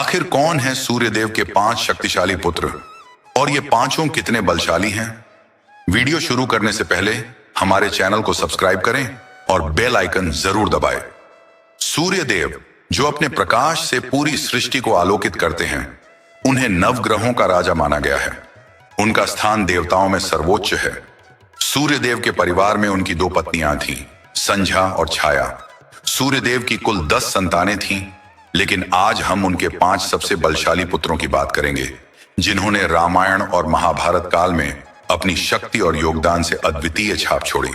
आखिर कौन है सूर्यदेव के 5 शक्तिशाली पुत्र और ये पांचों कितने बलशाली हैं? वीडियो शुरू करने से पहले हमारे चैनल को सब्सक्राइब करें और बेल आइकन जरूर दबाएं। सूर्यदेव जो अपने प्रकाश से पूरी सृष्टि को आलोकित करते हैं, उन्हें नवग्रहों का राजा माना गया है। उनका स्थान देवताओं में सर्वोच्च है। सूर्यदेव के परिवार में उनकी 2 पत्नियां थीं, संध्या और छाया। सूर्यदेव की कुल 10 संतानें थीं, लेकिन आज हम उनके 5 सबसे बलशाली पुत्रों की बात करेंगे, जिन्होंने रामायण और महाभारत काल में अपनी शक्ति और योगदान से अद्वितीय छाप छोड़ी।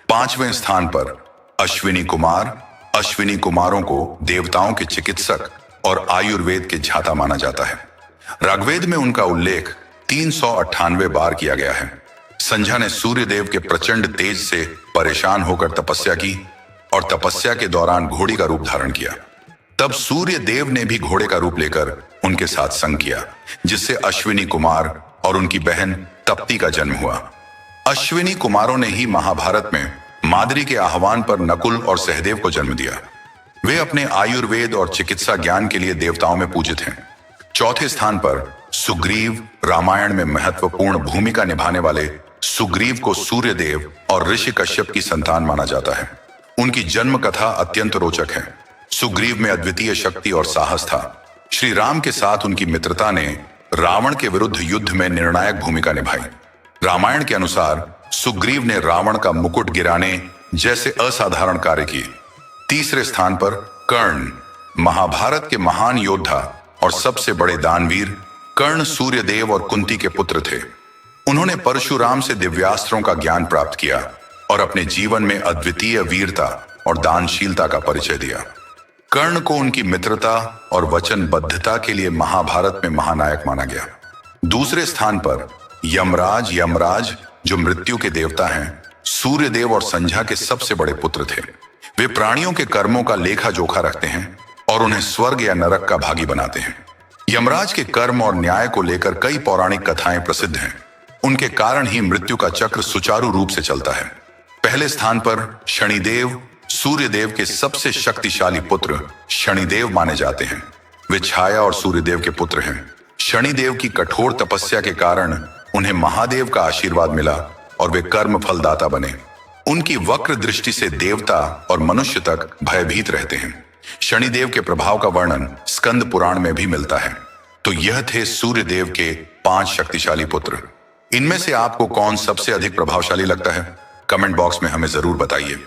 5वें स्थान पर अश्विनी कुमार। अश्विनी कुमारों को देवताओं के चिकित्सक और आयुर्वेद के झाता माना जाता है। ऋग्वेद में उनका उल्लेख 398 बार किया गया है। संध्या ने सूर्यदेव के प्रचंड तेज से परेशान होकर तपस्या की और तपस्या के दौरान घोड़ी का रूप धारण किया। तब सूर्यदेव ने भी घोड़े का रूप लेकर उनके साथ संग किया, जिससे अश्विनी कुमार और उनकी बहन तप्ती का जन्म हुआ। अश्विनी कुमारों ने ही महाभारत में माद्री के आह्वान पर नकुल और सहदेव को जन्म दिया। वे अपने आयुर्वेद और चिकित्सा ज्ञान के लिए देवताओं में पूजित हैं। 4थे स्थान पर सुग्रीव। रामायण में महत्वपूर्ण भूमिका निभाने वाले सुग्रीव को सूर्यदेव और ऋषि कश्यप की संतान माना जाता है। उनकी जन्म कथा अत्यंत रोचक है। सुग्रीव में अद्वितीय शक्ति और साहस था। श्री राम के साथ उनकी मित्रता ने रावण के विरुद्ध युद्ध में निर्णायक भूमिका निभाई। रामायण के अनुसार सुग्रीव ने रावण का मुकुट गिराने जैसे असाधारण कार्य किए। 3रे स्थान पर कर्ण। महाभारत के महान योद्धा और सबसे बड़े दानवीर कर्ण सूर्यदेव और कुंती के पुत्र थे। उन्होंने परशुराम से दिव्यास्त्रों का ज्ञान प्राप्त किया और अपने जीवन में अद्वितीय वीरता और दानशीलता का परिचय दिया। कर्ण को उनकी मित्रता और वचनबद्धता के लिए महाभारत में महानायक माना गया। 2रे स्थान पर यमराज। यमराज जो मृत्यु के देवता हैं, सूर्यदेव और संध्या के सबसे बड़े पुत्र थे। वे प्राणियों के कर्मों का लेखा जोखा रखते हैं और उन्हें स्वर्ग या नरक का भागी बनाते हैं। यमराज के कर्म और न्याय को लेकर कई पौराणिक कथाएं प्रसिद्ध हैं। उनके कारण ही मृत्यु का चक्र सुचारू रूप से चलता है। पहले स्थान पर शनिदेव। सूर्यदेव के सबसे शक्तिशाली पुत्र शनिदेव माने जाते हैं। वे छाया और सूर्यदेव के पुत्र हैं। शनिदेव की कठोर तपस्या के कारण उन्हें महादेव का आशीर्वाद मिला और वे कर्म फलदाता बने। उनकी वक्र दृष्टि से देवता और मनुष्य तक भयभीत रहते हैं। शनिदेव के प्रभाव का वर्णन स्कंद पुराण में भी मिलता है। तो यह थे सूर्यदेव के 5 शक्तिशाली पुत्र। इनमें से आपको कौन सबसे अधिक प्रभावशाली लगता है? कमेंट बॉक्स में हमें जरूर बताइए।